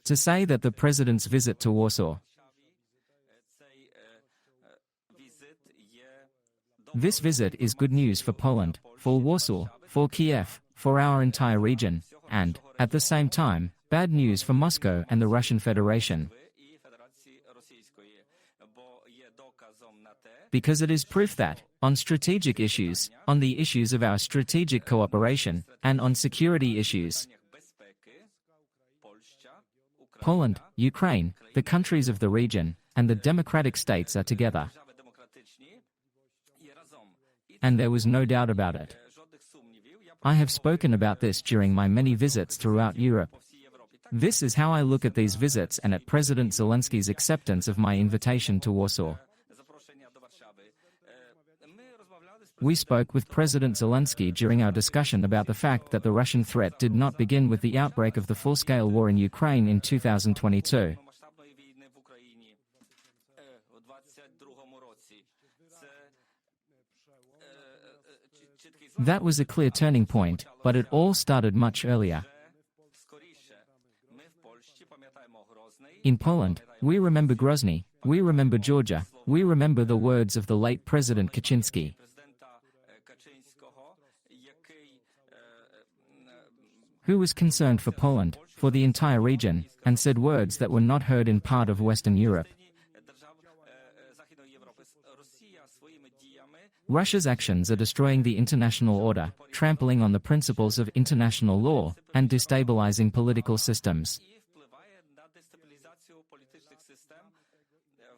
to say that the President's visit to Warsaw. This visit is good news for Poland, for Warsaw, for Kyiv, for our entire region, and, at the same time, bad news for Moscow and the Russian Federation. Because it is proof that, on strategic issues, on the issues of our strategic cooperation, and on security issues, Poland, Ukraine, the countries of the region, and the democratic states are together. And there was no doubt about it. I have spoken about this during my many visits throughout Europe. This is how I look at these visits and at President Zelensky's acceptance of my invitation to Warsaw. We spoke with President Zelensky during our discussion about the fact that the Russian threat did not begin with the outbreak of the full-scale war in Ukraine in 2022. That was a clear turning point, but it all started much earlier. In Poland, we remember Grozny, we remember Georgia, we remember the words of the late President Kaczynski. Who was concerned for Poland, for the entire region, and said words that were not heard in part of Western Europe. Russia's actions are destroying the international order, trampling on the principles of international law, and destabilizing political systems.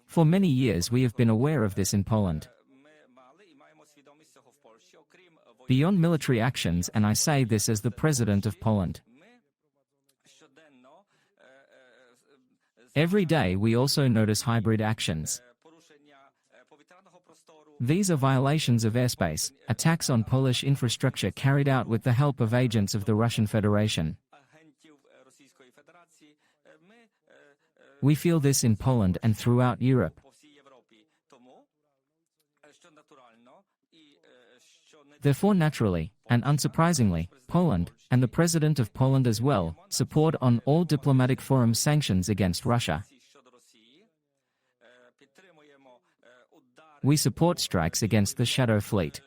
For many years we have been aware of this in Poland. Beyond military actions, and I say this as the President of Poland. Every day we also notice hybrid actions. These are violations of airspace, attacks on Polish infrastructure carried out with the help of agents of the Russian Federation. We feel this in Poland and throughout Europe. Therefore, naturally, and unsurprisingly, Poland, and the President of Poland as well, support on all diplomatic forums sanctions against Russia. We support strikes against the Shadow Fleet,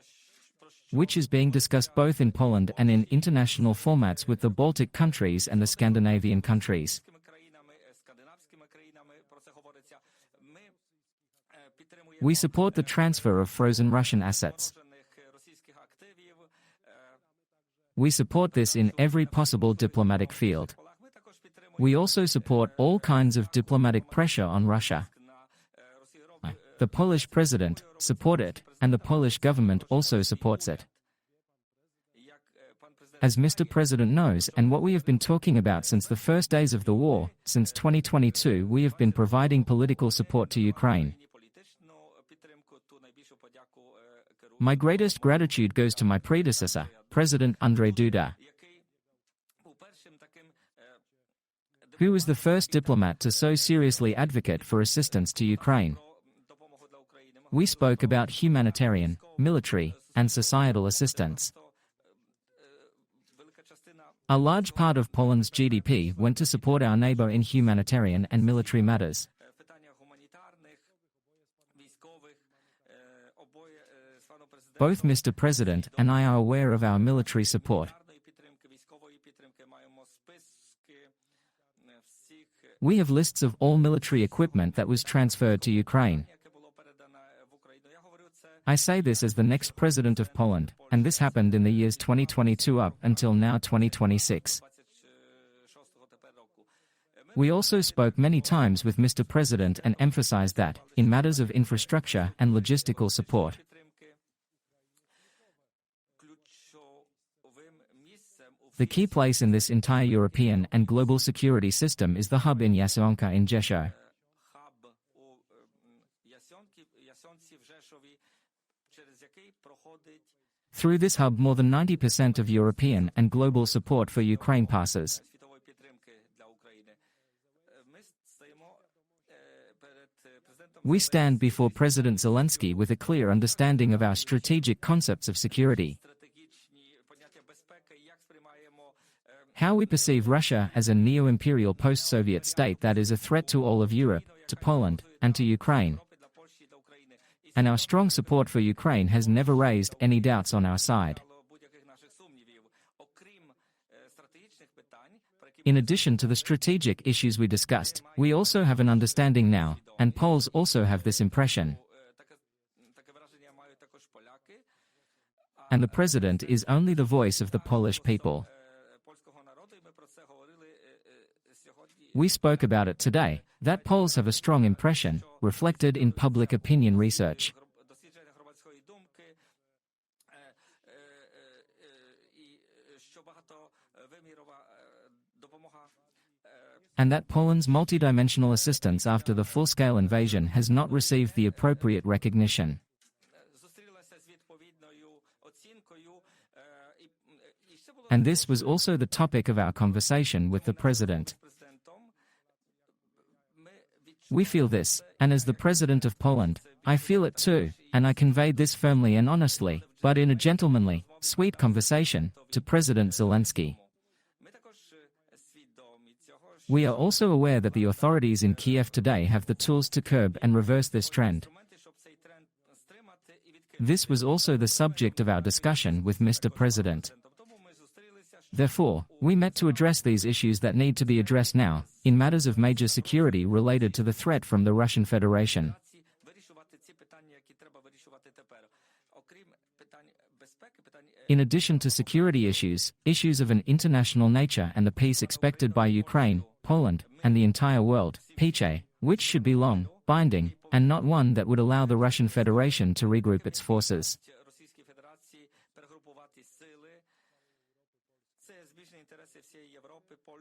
which is being discussed both in Poland and in international formats with the Baltic countries and the Scandinavian countries. We support the transfer of frozen Russian assets. We support this in every possible diplomatic field. We also support all kinds of diplomatic pressure on Russia. The Polish President supports it, and the Polish government also supports it. As Mr. President knows, and what we have been talking about since the first days of the war, since 2022 we have been providing political support to Ukraine. My greatest gratitude goes to my predecessor, President Andrzej Duda, who was the first diplomat to so seriously advocate for assistance to Ukraine. We spoke about humanitarian, military, and societal assistance. A large part of Poland's GDP went to support our neighbor in humanitarian and military matters. Both Mr. President and I are aware of our military support. We have lists of all military equipment that was transferred to Ukraine. I say this as the next President of Poland, and this happened in the years 2022 up until now 2026. We also spoke many times with Mr. President and emphasized that, in matters of infrastructure and logistical support, the key place in this entire European and global security system is the hub in Jasionka in Rzeszów. Through this hub more than 90% of European and global support for Ukraine passes. We stand before President Zelensky with a clear understanding of our strategic concepts of security. How we perceive Russia as a neo-imperial post-Soviet state that is a threat to all of Europe, to Poland, and to Ukraine. And our strong support for Ukraine has never raised any doubts on our side. In addition to the strategic issues we discussed, we also have an understanding now, and Poles also have this impression. And the President is only the voice of the Polish people. We spoke about it today, that Poles have a strong impression, reflected in public opinion research. And that Poland's multidimensional assistance after the full-scale invasion has not received the appropriate recognition. And this was also the topic of our conversation with the President. We feel this, and as the President of Poland, I feel it too, and I conveyed this firmly and honestly, but in a gentlemanly, sweet conversation, to President Zelensky. We are also aware that the authorities in Kyiv today have the tools to curb and reverse this trend. This was also the subject of our discussion with Mr. President. Therefore, we met to address these issues that need to be addressed now, in matters of major security related to the threat from the Russian Federation. In addition to security issues, issues of an international nature and the peace expected by Ukraine, Poland, and the entire world, peace, which should be long, binding, and not one that would allow the Russian Federation to regroup its forces.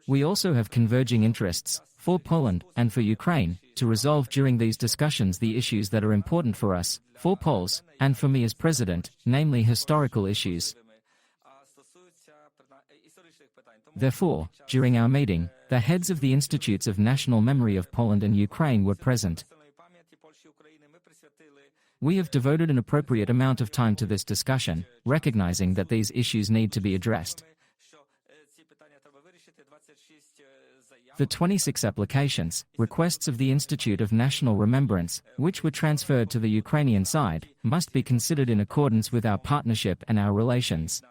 We also have converging interests, for Poland and for Ukraine, to resolve during these discussions the issues that are important for us, for Poles, and for me as President, namely historical issues. Therefore, during our meeting, the heads of the Institutes of National Memory of Poland and Ukraine were present. We have devoted an appropriate amount of time to this discussion, recognizing that these issues need to be addressed. The 26 applications, requests of the Institute of National Remembrance, which were transferred to the Ukrainian side, must be considered in accordance with our partnership and our relations.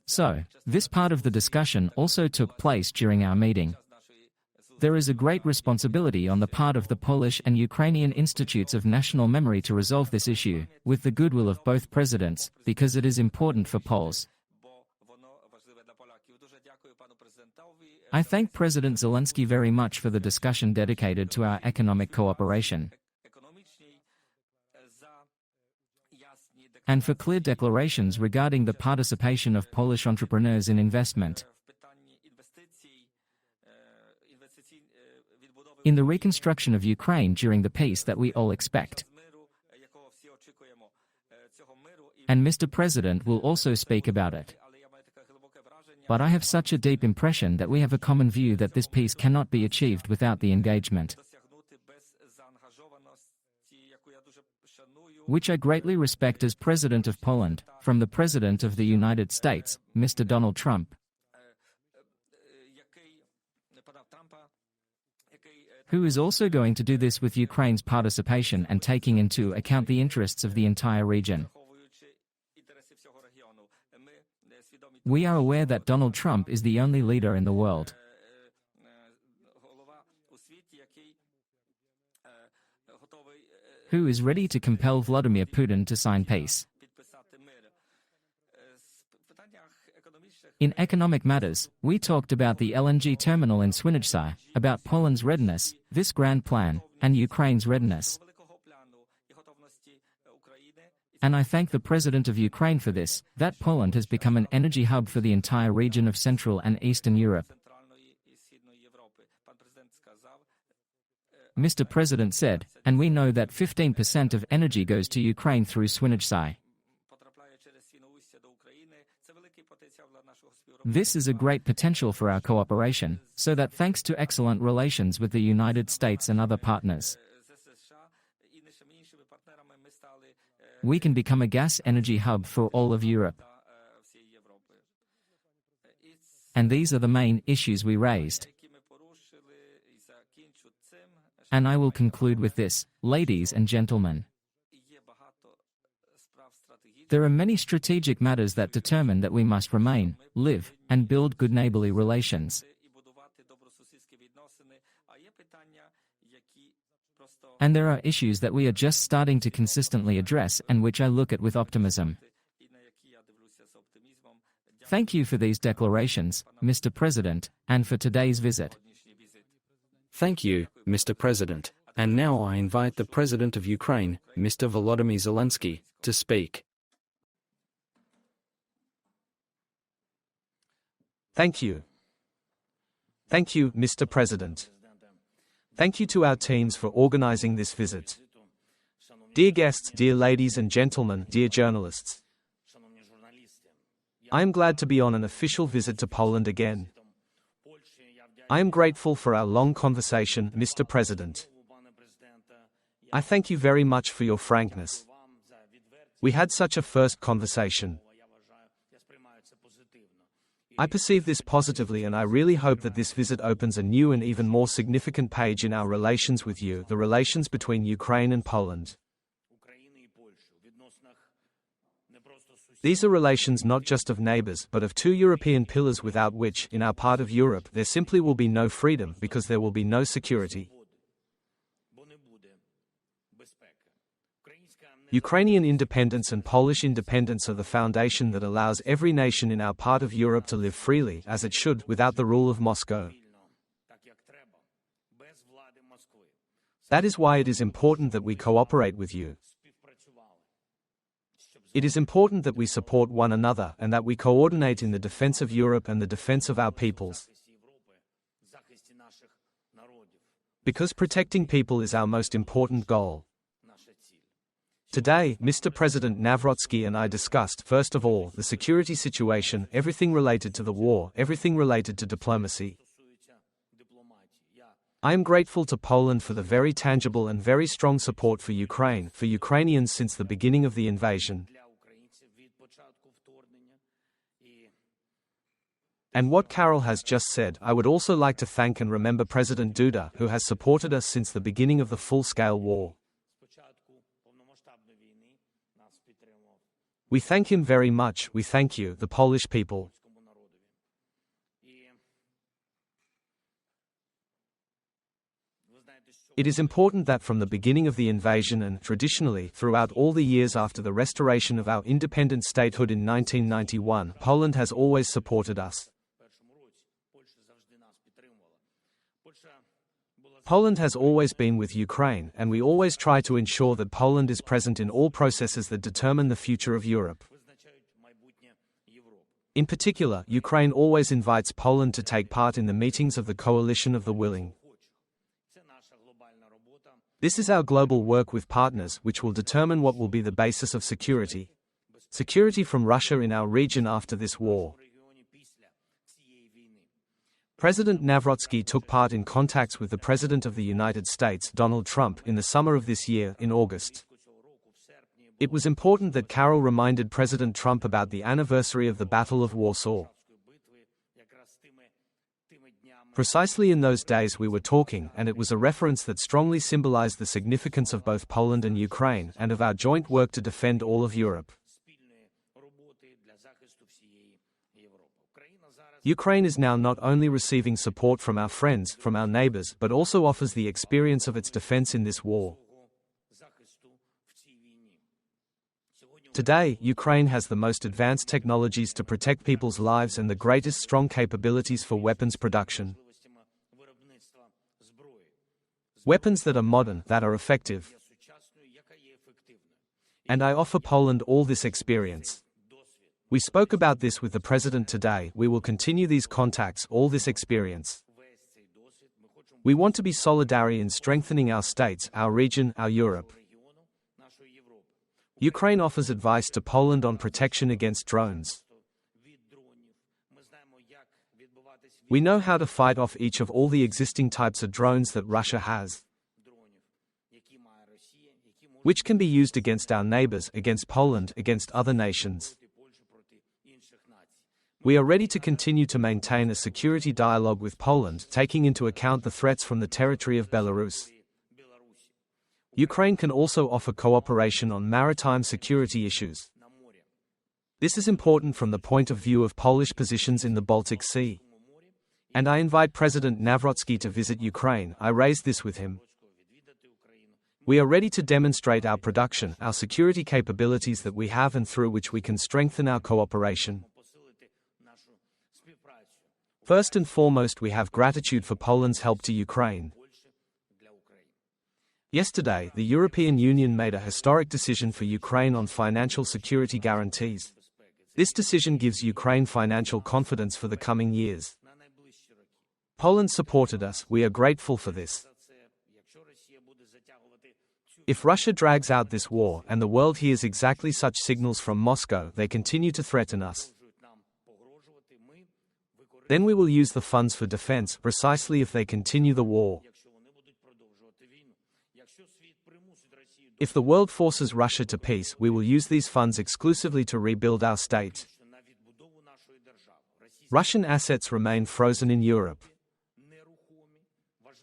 So, this part of the discussion also took place during our meeting. There is a great responsibility on the part of the Polish and Ukrainian Institutes of National Memory to resolve this issue, with the goodwill of both presidents, because it is important for Poles. I thank President Zelensky very much for the discussion dedicated to our economic cooperation, and for clear declarations regarding the participation of Polish entrepreneurs in investment. In the reconstruction of Ukraine during the peace that we all expect. And Mr. President will also speak about it. But I have such a deep impression that we have a common view that this peace cannot be achieved without the engagement, which I greatly respect as President of Poland, from the President of the United States, Mr. Donald Trump, who is also going to do this with Ukraine's participation and taking into account the interests of the entire region. We are aware that Donald Trump is the only leader in the world who is ready to compel Vladimir Putin to sign peace. In economic matters, we talked about the LNG terminal in Swinoujscie, about Poland's readiness, this grand plan, and Ukraine's readiness. And I thank the President of Ukraine for this, that Poland has become an energy hub for the entire region of Central and Eastern Europe. Mr. President said, and we know that 15% of energy goes to Ukraine through Swinoujscie. This is a great potential for our cooperation, so that thanks to excellent relations with the United States and other partners, we can become a gas energy hub for all of Europe. and these are the main issues we raised. And I will conclude with this, ladies and gentlemen. There are many strategic matters that determine that we must remain, live, and build good neighborly relations. And there are issues that we are just starting to consistently address and which I look at with optimism. Thank you for these declarations, Mr. President, and for today's visit. Thank you, Mr. President. And now I invite the President of Ukraine, Mr. Volodymyr Zelensky, to speak. Thank you. Thank you, Mr. President. Thank you to our teams for organizing this visit. Dear guests, dear ladies and gentlemen, dear journalists. I am glad to be on an official visit to Poland again. I am grateful for our long conversation, Mr. President. I thank you very much for your frankness. We had such a first conversation. I perceive this positively, and I really hope that this visit opens a new and even more significant page in our relations with you, the relations between Ukraine and Poland. These are relations not just of neighbors, but of two European pillars without which, in our part of Europe, there simply will be no freedom, because there will be no security. Ukrainian independence and Polish independence are the foundation that allows every nation in our part of Europe to live freely, as it should, without the rule of Moscow. That is why it is important that we cooperate with you. It is important that we support one another and that we coordinate in the defense of Europe and the defense of our peoples. Because protecting people is our most important goal. Today, Mr. President Nawrocki and I discussed, first of all, the security situation, everything related to the war, everything related to diplomacy. I am grateful to Poland for the very tangible and very strong support for Ukraine, for Ukrainians since the beginning of the invasion. And what Karol has just said, I would also like to thank and remember President Duda, who has supported us since the beginning of the full-scale war. We thank him very much. We thank you, the Polish people. It is important that from the beginning of the invasion and, traditionally, throughout all the years after the restoration of our independent statehood in 1991, Poland has always supported us. Poland has always been with Ukraine, and we always try to ensure that Poland is present in all processes that determine the future of Europe. In particular, Ukraine always invites Poland to take part in the meetings of the Coalition of the Willing. This is our global work with partners, which will determine what will be the basis of security. Security from Russia in our region after this war. President Nawrocki took part in contacts with the President of the United States, Donald Trump, in the summer of this year, in August. It was important that Karol reminded President Trump about the anniversary of the Battle of Warsaw. Precisely in those days we were talking, and it was a reference that strongly symbolized the significance of both Poland and Ukraine, and of our joint work to defend all of Europe. Ukraine is now not only receiving support from our friends, from our neighbors, but also offers the experience of its defense in this war. Today, Ukraine has the most advanced technologies to protect people's lives and the greatest strong capabilities for weapons production. Weapons that are modern, that are effective. And I offer Poland all this experience. We spoke about this with the President today. We will continue these contacts, all this experience. We want to be solidary in strengthening our states, our region, our Europe. Ukraine offers advice to Poland on protection against drones. We know how to fight off each of all the existing types of drones that Russia has, which can be used against our neighbors, against Poland, against other nations. We are ready to continue to maintain a security dialogue with Poland, taking into account the threats from the territory of Belarus. Ukraine can also offer cooperation on maritime security issues. This is important from the point of view of Polish positions in the Baltic Sea. And I invite President Nawrocki to visit Ukraine. I raised this with him. We are ready to demonstrate our production, our security capabilities that we have and through which we can strengthen our cooperation. First and foremost, we have gratitude for Poland's help to Ukraine. Yesterday, the European Union made a historic decision for Ukraine on financial security guarantees. This decision gives Ukraine financial confidence for the coming years. Poland supported us, we are grateful for this. If Russia drags out this war and the world hears exactly such signals from Moscow, they continue to threaten us. Then we will use the funds for defense, precisely if they continue the war. If the world forces Russia to peace, we will use these funds exclusively to rebuild our state. Russian assets remain frozen in Europe.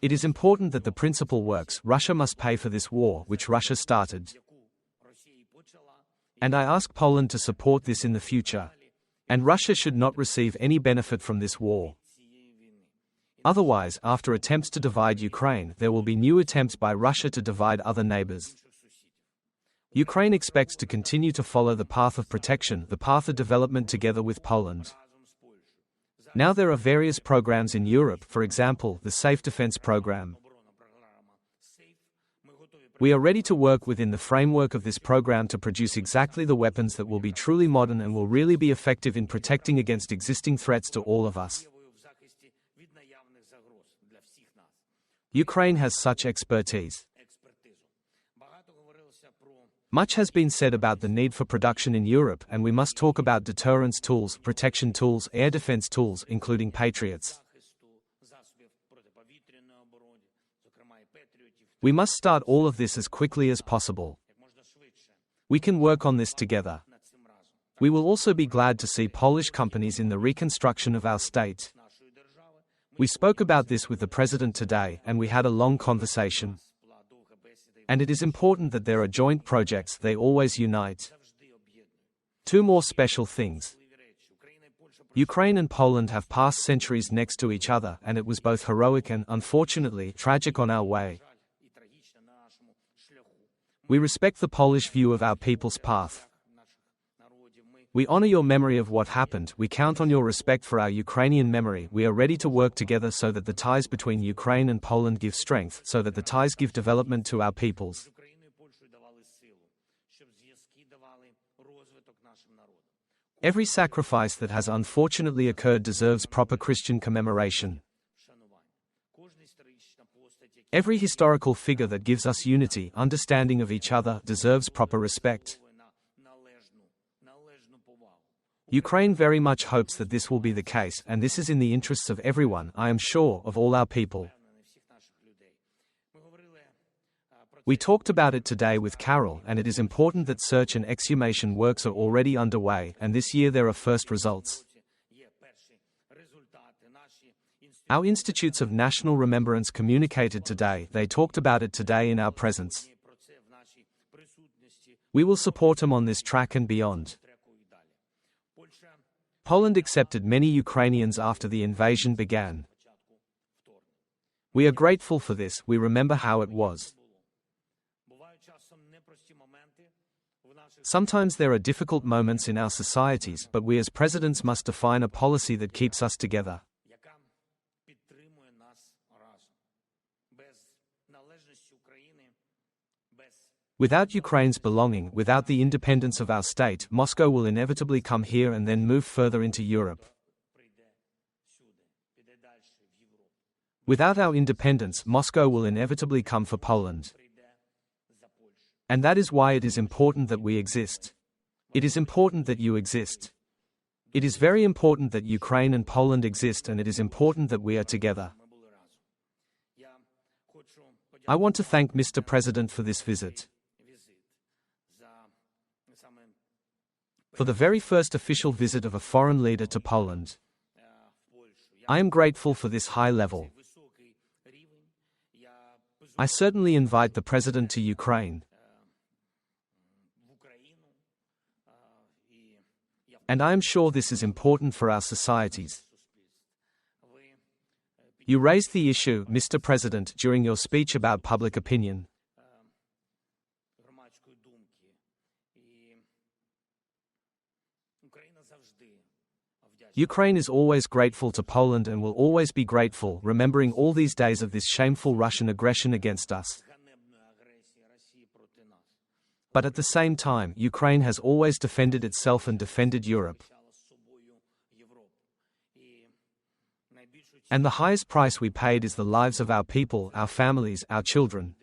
It is important that the principle works. Russia must pay for this war, which Russia started. And I ask Poland to support this in the future. And Russia should not receive any benefit from this war. Otherwise, after attempts to divide Ukraine, there will be new attempts by Russia to divide other neighbors. Ukraine expects to continue to follow the path of protection, the path of development together with Poland. Now there are various programs in Europe, for example, the Safe Defense Program. We are ready to work within the framework of this program to produce exactly the weapons that will be truly modern and will really be effective in protecting against existing threats to all of us. Ukraine has such expertise. Much has been said about the need for production in Europe, and we must talk about deterrence tools, protection tools, air defense tools, including Patriots. We must start all of this as quickly as possible. We can work on this together. We will also be glad to see Polish companies in the reconstruction of our state. We spoke about this with the President today, and we had a long conversation. And it is important that there are joint projects, they always unite. Two more special things. Ukraine and Poland have passed centuries next to each other, and it was both heroic and, unfortunately, tragic on our way. We respect the Polish view of our people's path. We honor your memory of what happened, we count on your respect for our Ukrainian memory, we are ready to work together so that the ties between Ukraine and Poland give strength, so that the ties give development to our peoples. Every sacrifice that has unfortunately occurred deserves proper Christian commemoration. Every historical figure that gives us unity, understanding of each other, deserves proper respect. Ukraine very much hopes that this will be the case, and this is in the interests of everyone, I am sure, of all our people. We talked about it today with Karol, and it is important that search and exhumation works are already underway, and this year there are first results. Our Institutes of National Remembrance communicated today, they talked about it today in our presence. We will support them on this track and beyond. Poland accepted many Ukrainians after the invasion began. We are grateful for this, we remember how it was. Sometimes there are difficult moments in our societies, but we as presidents must define a policy that keeps us together. Without Ukraine's belonging, without the independence of our state, Moscow will inevitably come here and then move further into Europe. Without our independence, Moscow will inevitably come for Poland. And that is why it is important that we exist. It is important that you exist. It is very important that Ukraine and Poland exist, and it is important that we are together. I want to thank Mr. President for this visit. For the very first official visit of a foreign leader to Poland, I am grateful for this high level. I certainly invite the President to Ukraine, and I am sure this is important for our societies. You raised the issue, Mr. President, during your speech about public opinion. Ukraine is always grateful to Poland and will always be grateful, remembering all these days of this shameful Russian aggression against us. But at the same time, Ukraine has always defended itself and defended Europe. And the highest price we paid is the lives of our people, our families, our children.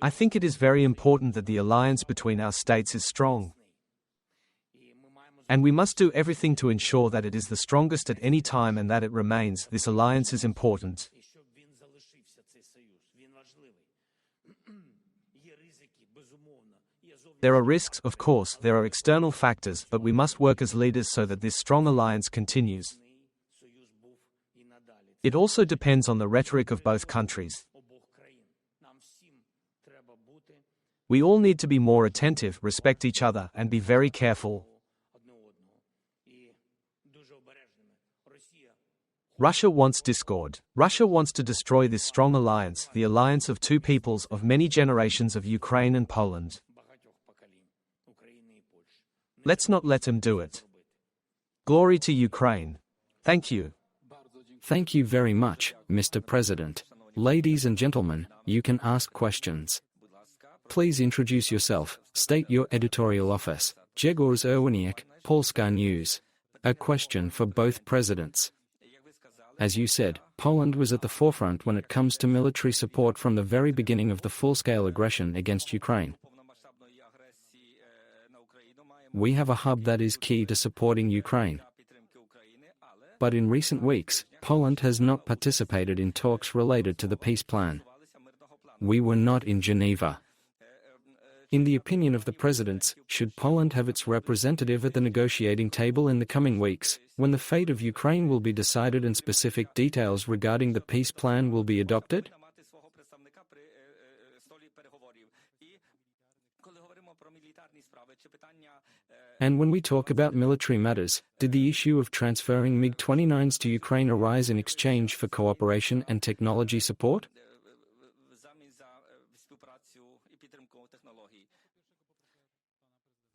I think it is very important that the alliance between our states is strong. And we must do everything to ensure that it is the strongest at any time and that it remains. This alliance is important. There are risks, of course, there are external factors, but we must work as leaders so that this strong alliance continues. It also depends on the rhetoric of both countries. We all need to be more attentive, respect each other, and be very careful. Russia wants discord. Russia wants to destroy this strong alliance, the alliance of two peoples, of many generations of Ukraine and Poland. Let's not let him do it. Glory to Ukraine. Thank you. Thank you very much, Mr. President. Ladies and gentlemen, you can ask questions. Please introduce yourself, state your editorial office. Grzegorz Oreshnik, Polska News. A question for both presidents. As you said, Poland was at the forefront when it comes to military support from the very beginning of the full-scale aggression against Ukraine. We have a hub that is key to supporting Ukraine. But in recent weeks, Poland has not participated in talks related to the peace plan. We were not in Geneva. In the opinion of the presidents, should Poland have its representative at the negotiating table in the coming weeks, when the fate of Ukraine will be decided and specific details regarding the peace plan will be adopted? And when we talk about military matters, did the issue of transferring MiG-29s to Ukraine arise in exchange for cooperation and technology support?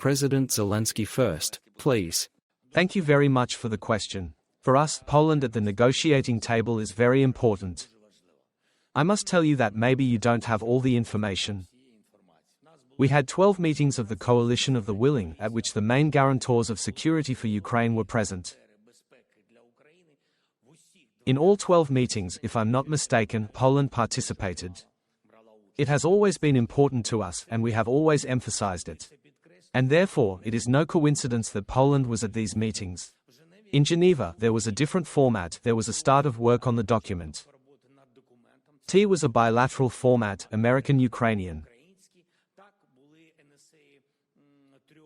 President Zelensky first, please. Thank you very much for the question. For us, Poland at the negotiating table is very important. I must tell you that maybe you don't have all the information. We had 12 meetings of the Coalition of the Willing, at which the main guarantors of security for Ukraine were present. In all 12 meetings, if I'm not mistaken, Poland participated. It has always been important to us, and we have always emphasized it. And therefore, it is no coincidence that Poland was at these meetings. In Geneva, there was a different format, there was a start of work on the document. T was a bilateral format, American-Ukrainian.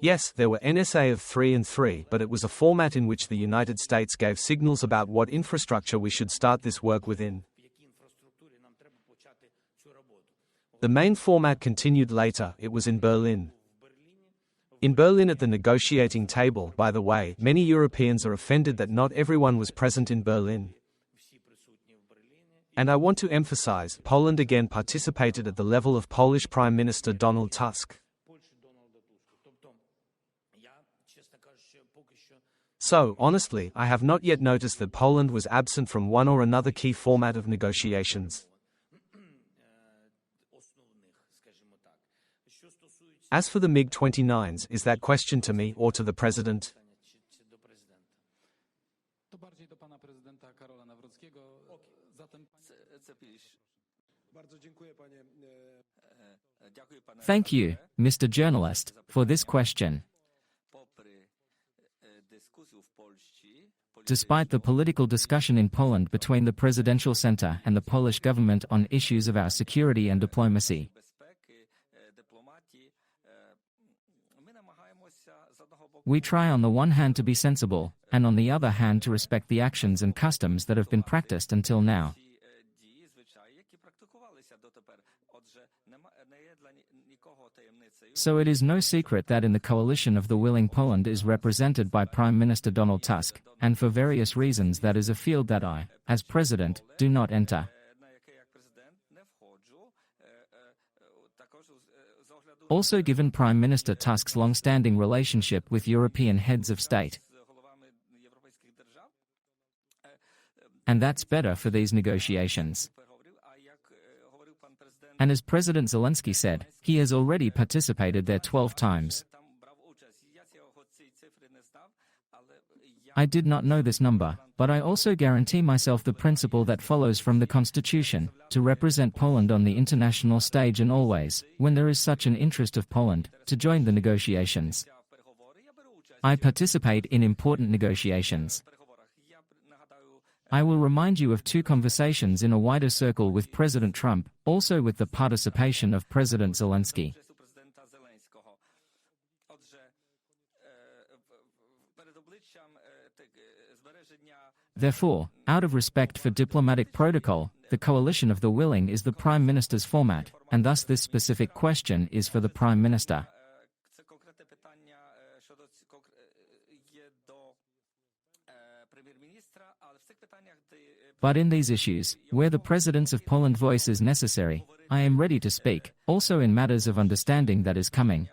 Yes, there were NSA of 3 and 3, but it was a format in which the United States gave signals about what infrastructure we should start this work within. The main format continued later, it was in Berlin. In Berlin at the negotiating table, by the way, many Europeans are offended that not everyone was present in Berlin. And I want to emphasize, Poland again participated at the level of Polish Prime Minister Donald Tusk. So, honestly, I have not yet noticed that Poland was absent from one or another key format of negotiations. As for the MiG-29s, is that question to me or to the President? Thank you, Mr. Journalist, for this question. Despite the political discussion in Poland between the presidential center and the Polish government on issues of our security and diplomacy, We try on the one hand to be sensible, and on the other hand to respect the actions and customs that have been practiced until now. So it is no secret that in the coalition of the willing Poland is represented by Prime Minister Donald Tusk, and for various reasons that is a field that I, as president, do not enter. Also, given Prime Minister Tusk's long-standing relationship with European heads of state, and that's better for these negotiations. And as President Zelensky said, he has already participated there 12 times. I did not know this number, but I also guarantee myself the principle that follows from the Constitution, to represent Poland on the international stage and always, when there is such an interest of Poland, to join the negotiations. I participate in important negotiations. I will remind you of 2 conversations in a wider circle with President Trump, also with the participation of President Zelensky. Therefore, out of respect for diplomatic protocol, the coalition of the willing is the Prime Minister's format, and thus this specific question is for the Prime Minister. But in these issues, where the Presidents of Poland voice is necessary, I am ready to speak, also in matters of understanding that is coming.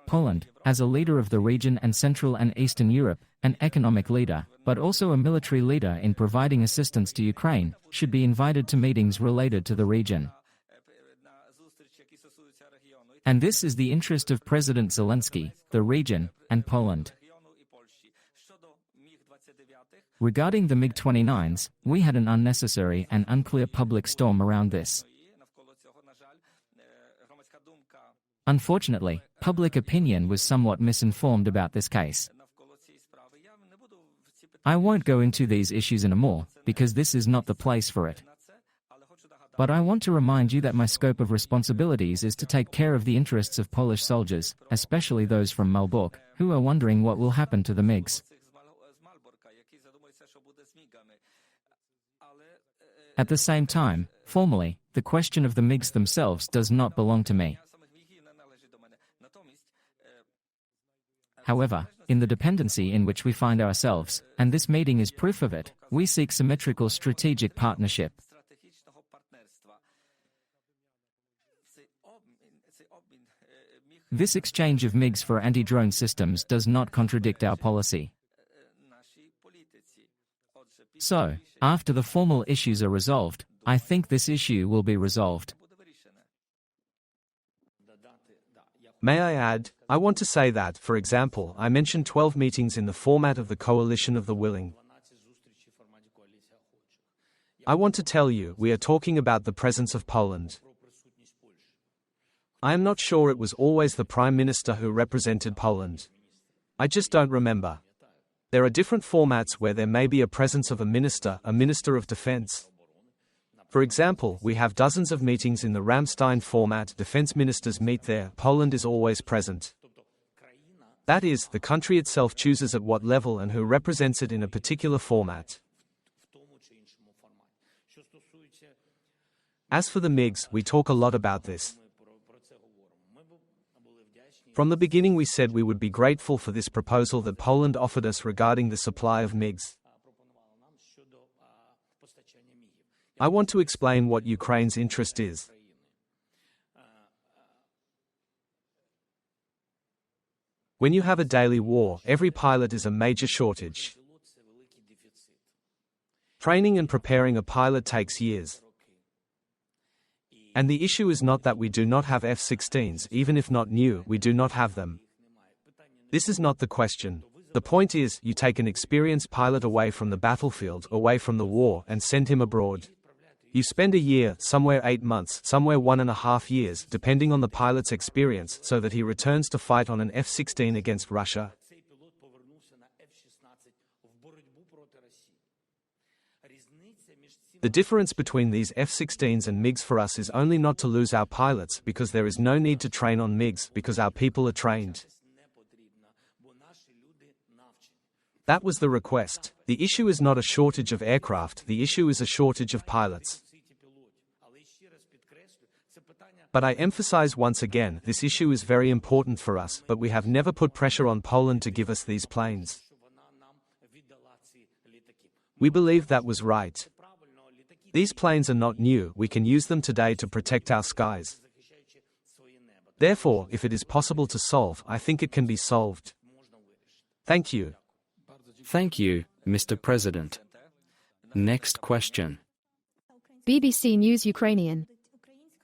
Poland, as a leader of the region and Central and Eastern Europe, an economic leader, but also a military leader in providing assistance to Ukraine, should be invited to meetings related to the region. And this is the interest of President Zelensky, the region, and Poland. Regarding the MiG-29s, we had an unnecessary and unclear public storm around this. Unfortunately, public opinion was somewhat misinformed about this case. I won't go into these issues anymore, because this is not the place for it. But I want to remind you that my scope of responsibilities is to take care of the interests of Polish soldiers, especially those from Malbork, who are wondering what will happen to the MiGs. At the same time, formally, the question of the MiGs themselves does not belong to me. However, in the dependency in which we find ourselves, and this meeting is proof of it, we seek symmetrical strategic partnership. This exchange of MiGs for anti-drone systems does not contradict our policy. So, after the formal issues are resolved, I think this issue will be resolved. May I add, I want to say that, for example, I mentioned 12 meetings in the format of the coalition of the willing. I want to tell you, we are talking about the presence of Poland. I am not sure it was always the Prime Minister who represented Poland. I just don't remember. There are different formats where there may be a presence of a Minister of Defense. For example, we have dozens of meetings in the Ramstein format, defense ministers meet there, Poland is always present. That is, the country itself chooses at what level and who represents it in a particular format. As for the MiGs, we talk a lot about this. From the beginning we said we would be grateful for this proposal that Poland offered us regarding the supply of MiGs. I want to explain what Ukraine's interest is. When you have a daily war, every pilot is a major shortage. Training and preparing a pilot takes years. And the issue is not that we do not have F-16s, even if not new, we do not have them. This is not the question. The point is, you take an experienced pilot away from the battlefield, away from the war, and send him abroad. You spend a year, somewhere 8 months, somewhere 1.5 years, depending on the pilot's experience, so that he returns to fight on an F-16 against Russia. The difference between these F-16s and MiGs for us is only not to lose our pilots, because there is no need to train on MiGs because our people are trained. That was the request. The issue is not a shortage of aircraft, the issue is a shortage of pilots. But I emphasize once again, this issue is very important for us, but we have never put pressure on Poland to give us these planes. We believe that was right. These planes are not new, we can use them today to protect our skies. Therefore, if it is possible to solve, I think it can be solved. Thank you. Thank you, Mr. President. Next question. BBC News Ukrainian.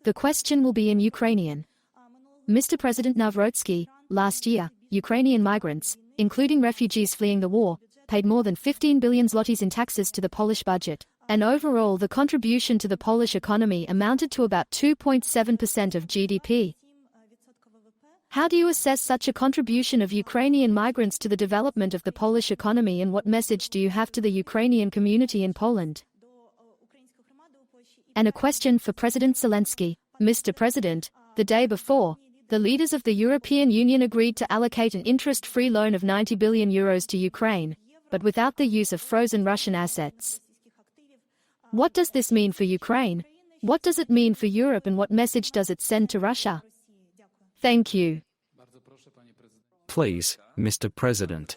The question will be in Ukrainian. Mr. President Nawrocki, last year, Ukrainian migrants, including refugees fleeing the war, paid more than 15 billion zlotys in taxes to the Polish budget, and overall the contribution to the Polish economy amounted to about 2.7% of GDP. How do you assess such a contribution of Ukrainian migrants to the development of the Polish economy, and what message do you have to the Ukrainian community in Poland? And a question for President Zelensky. Mr. President, the day before, the leaders of the European Union agreed to allocate an interest-free loan of 90 billion euros to Ukraine, but without the use of frozen Russian assets. What does this mean for Ukraine? What does it mean for Europe, and what message does it send to Russia? Thank you. Please, Mr. President.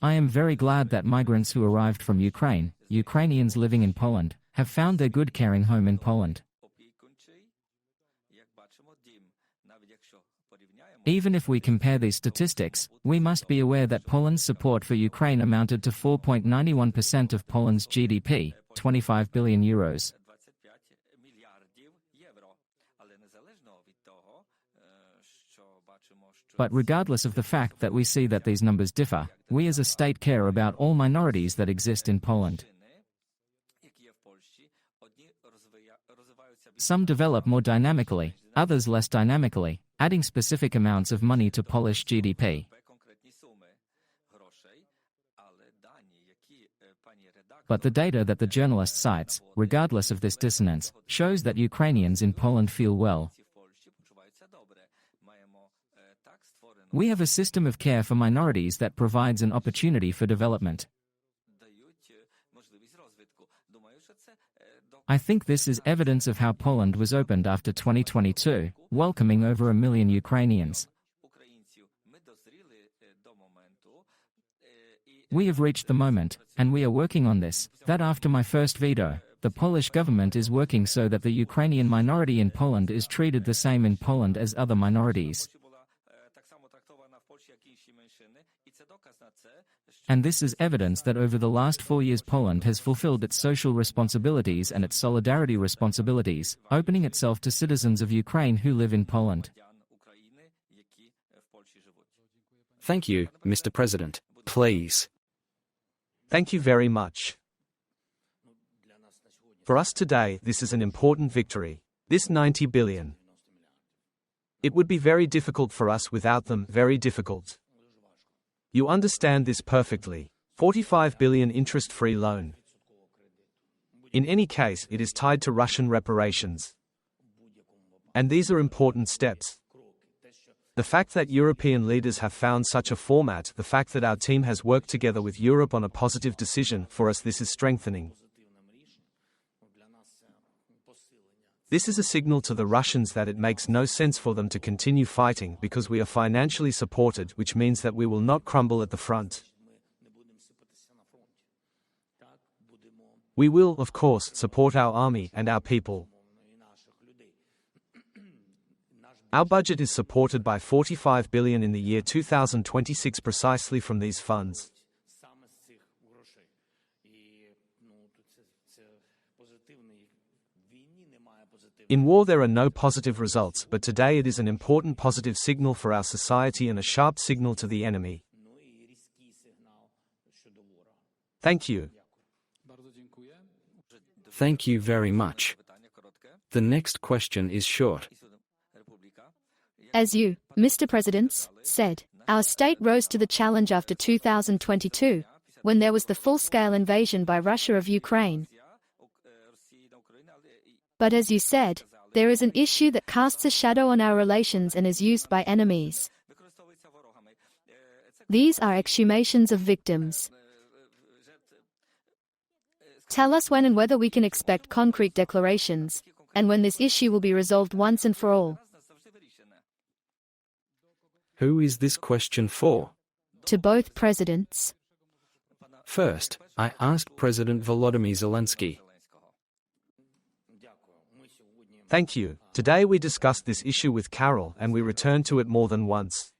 I am very glad that migrants who arrived from Ukraine, Ukrainians living in Poland, have found their good caring home in Poland. Even if we compare these statistics, we must be aware that Poland's support for Ukraine amounted to 4.91% of Poland's GDP, 25 billion euros. But regardless of the fact that we see that these numbers differ, we as a state care about all minorities that exist in Poland. Some develop more dynamically, others less dynamically, adding specific amounts of money to Polish GDP. But the data that the journalist cites, regardless of this dissonance, shows that Ukrainians in Poland feel well. We have a system of care for minorities that provides an opportunity for development. I think this is evidence of how Poland was opened after 2022, welcoming over 1 million Ukrainians. We have reached the moment, and we are working on this, that after my first veto, the Polish government is working so that the Ukrainian minority in Poland is treated the same in Poland as other minorities. And this is evidence that over the last 4 years Poland has fulfilled its social responsibilities and its solidarity responsibilities, opening itself to citizens of Ukraine who live in Poland. Thank you, Mr. President. Please. Thank you very much. For us today, this is an important victory. This 90 billion. It would be very difficult for us without them, very difficult. You understand this perfectly. 45 billion interest-free loan. In any case, it is tied to Russian reparations. And these are important steps. The fact that European leaders have found such a format, the fact that our team has worked together with Europe on a positive decision, for us this is strengthening. This is a signal to the Russians that it makes no sense for them to continue fighting because we are financially supported, which means that we will not crumble at the front. We will, of course, support our army and our people. Our budget is supported by 45 billion in the year 2026 precisely from these funds. In war there are no positive results, but today it is an important positive signal for our society and a sharp signal to the enemy. Thank you. Thank you very much. The next question is short. As you, Mr. President, said, Our state rose to the challenge after 2022, when there was the full-scale invasion by Russia of Ukraine. But as you said, there is an issue that casts a shadow on our relations and is used by enemies. These are exhumations of victims. Tell us when and whether we can expect concrete declarations, and when this issue will be resolved once and for all. Who is this question for? To both presidents. First, I asked President Volodymyr Zelensky. Thank you. Today we discussed this issue with Karol and we returned to it more than once.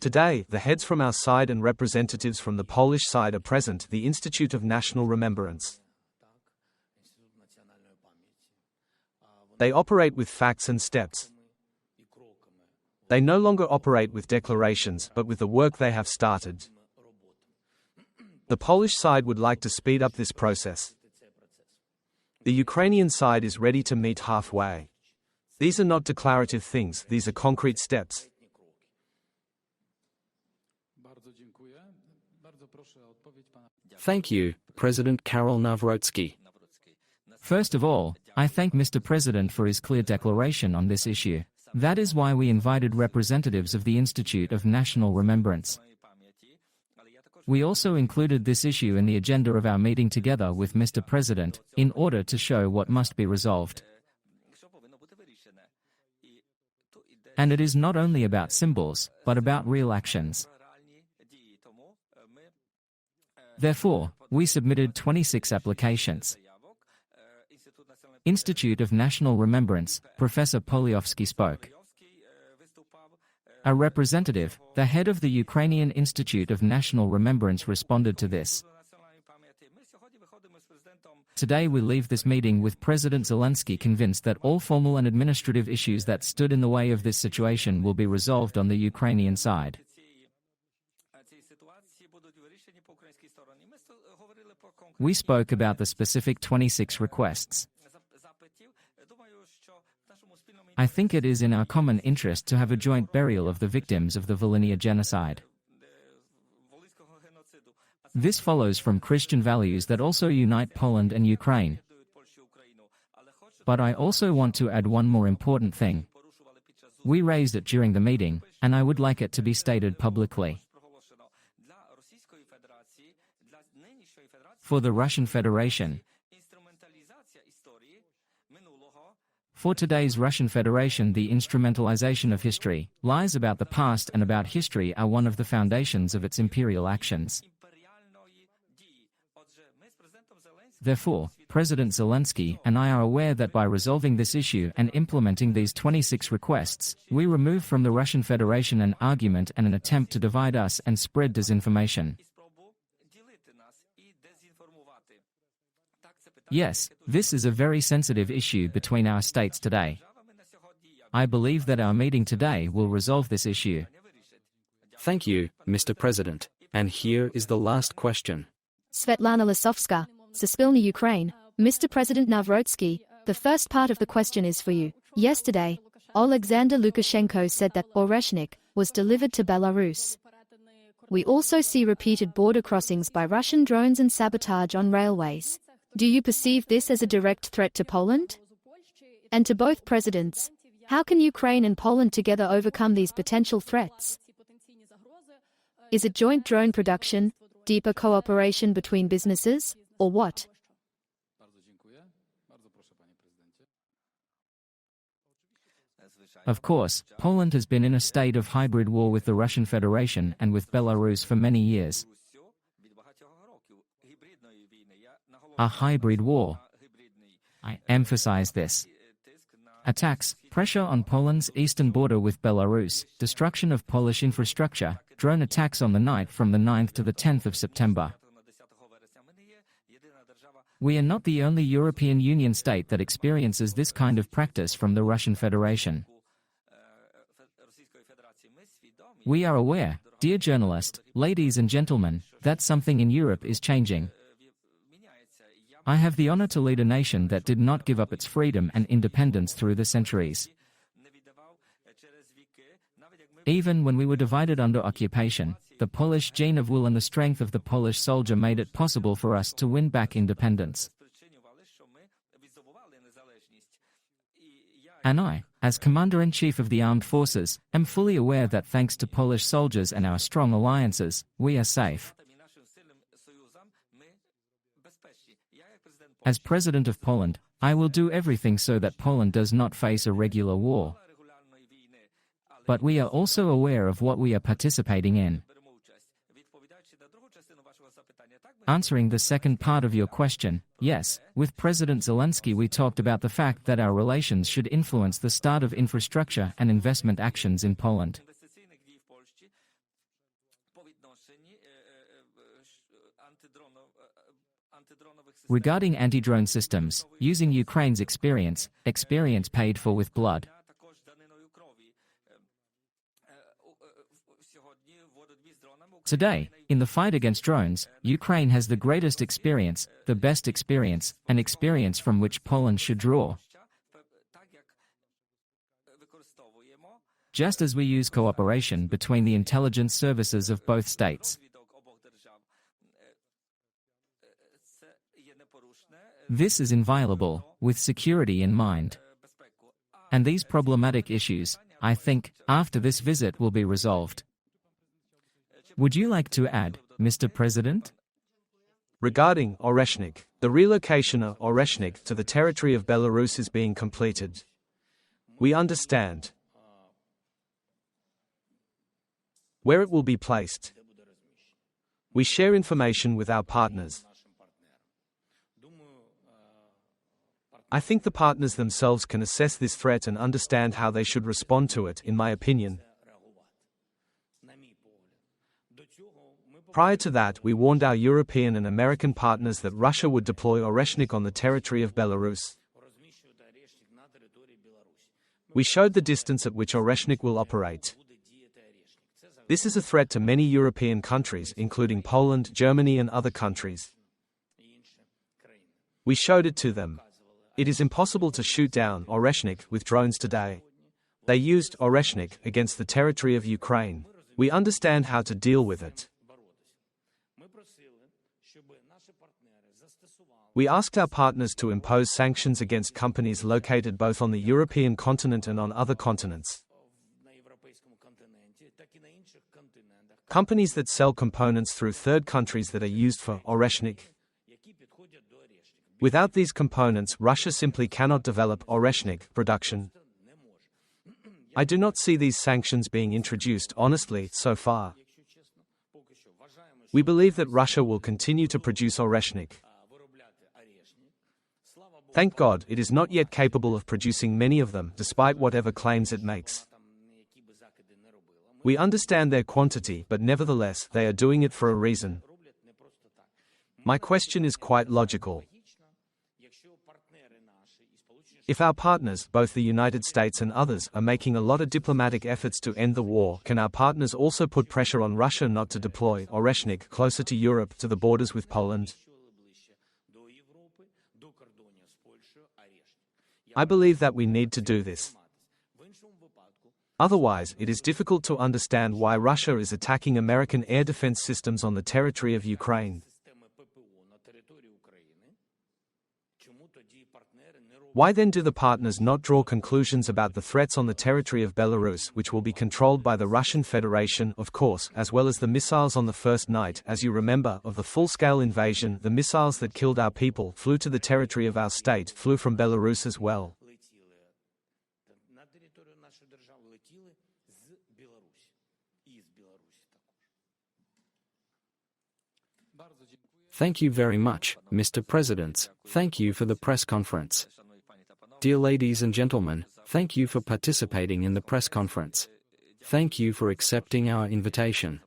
Today, the heads from our side and representatives from the Polish side are present at the Institute of National Remembrance. They operate with facts and steps. They no longer operate with declarations but with the work they have started. The Polish side would like to speed up this process. The Ukrainian side is ready to meet halfway. These are not declarative things, these are concrete steps. Thank you, President Karol Nawrocki. First of all, I thank Mr. President for his clear declaration on this issue. That is why we invited representatives of the Institute of National Remembrance. We also included this issue in the agenda of our meeting together with Mr. President, in order to show what must be resolved. And it is not only about symbols, but about real actions. Therefore, we submitted 26 applications. Institute of National Remembrance, Professor Poliowski spoke. A representative, the head of the Ukrainian Institute of National Remembrance, responded to this. Today we leave this meeting with President Zelensky convinced that all formal and administrative issues that stood in the way of this situation will be resolved on the Ukrainian side. We spoke about the specific 26 requests. I think it is in our common interest to have a joint burial of the victims of the Volhynia genocide. This follows from Christian values that also unite Poland and Ukraine. But I also want to add one more important thing. We raised it during the meeting, and I would like it to be stated publicly. For the Russian Federation, for today's Russian Federation, the instrumentalization of history, lies about the past and about history are one of the foundations of its imperial actions. Therefore, President Zelensky and I are aware that by resolving this issue and implementing these 26 requests, we remove from the Russian Federation an argument and an attempt to divide us and spread disinformation. Yes, this is a very sensitive issue between our states today. I believe that our meeting today will resolve this issue. Thank you, Mr. President. And here is the last question. Svetlana Lisovska, Suspilny Ukraine. Mr. President Nawrocki, the first part of the question is for you. Yesterday, Alexander Lukashenko said that Oreshnik was delivered to Belarus. We also see repeated border crossings by Russian drones and sabotage on railways. Do you perceive this as a direct threat to Poland? And to both presidents, how can Ukraine and Poland together overcome these potential threats? Is it joint drone production, deeper cooperation between businesses, or what? Of course, Poland has been in a state of hybrid war with the Russian Federation and with Belarus for many years. A hybrid war. I emphasize this. Attacks, pressure on Poland's eastern border with Belarus, destruction of Polish infrastructure, drone attacks on the night from the 9th to the 10th of September. We are not the only European Union state that experiences this kind of practice from the Russian Federation. We are aware, dear journalist, ladies and gentlemen, that something in Europe is changing. I have the honor to lead a nation that did not give up its freedom and independence through the centuries. Even when we were divided under occupation, the Polish gene of will and the strength of the Polish soldier made it possible for us to win back independence. And I, as Commander-in-Chief of the Armed Forces, am fully aware that thanks to Polish soldiers and our strong alliances, we are safe. As President of Poland, I will do everything so that Poland does not face a regular war. But we are also aware of what we are participating in. Answering the second part of your question, yes, with President Zelensky we talked about the fact that our relations should influence the start of infrastructure and investment actions in Poland. Regarding anti-drone systems, using Ukraine's experience paid for with blood. Today, in the fight against drones, Ukraine has the greatest experience, the best experience, an experience from which Poland should draw. Just as we use cooperation between the intelligence services of both states. This is inviolable, with security in mind. And these problematic issues, I think, after this visit will be resolved. Would you like to add, Mr. President? Regarding Oreshnik, the relocation of Oreshnik to the territory of Belarus is being completed. We understand where it will be placed. We share information with our partners. I think the partners themselves can assess this threat and understand how they should respond to it, in my opinion. Prior to that, we warned our European and American partners that Russia would deploy Oreshnik on the territory of Belarus. We showed the distance at which Oreshnik will operate. This is a threat to many European countries, including Poland, Germany and other countries. We showed it to them. It is impossible to shoot down Oreshnik with drones today. They used Oreshnik against the territory of Ukraine. We understand how to deal with it. We asked our partners to impose sanctions against companies located both on the European continent and on other continents. Companies that sell components through third countries that are used for Oreshnik. Without these components, Russia simply cannot develop Oreshnik production. I do not see these sanctions being introduced, honestly, so far. We believe that Russia will continue to produce Oreshnik. Thank God, it is not yet capable of producing many of them, despite whatever claims it makes. We understand their quantity, but nevertheless, they are doing it for a reason. My question is quite logical. If our partners, both the United States and others, are making a lot of diplomatic efforts to end the war, can our partners also put pressure on Russia not to deploy Oreshnik closer to Europe, to the borders with Poland? I believe that we need to do this. Otherwise, it is difficult to understand why Russia is attacking American air defense systems on the territory of Ukraine. Why then do the partners not draw conclusions about the threats on the territory of Belarus, which will be controlled by the Russian Federation, of course, as well as the missiles on the first night, as you remember, of the full-scale invasion? The missiles that killed our people flew to the territory of our state, flew from Belarus as well. Thank you very much, Mr. President. Thank you for the press conference. Dear ladies and gentlemen, thank you for participating in the press conference. Thank you for accepting our invitation.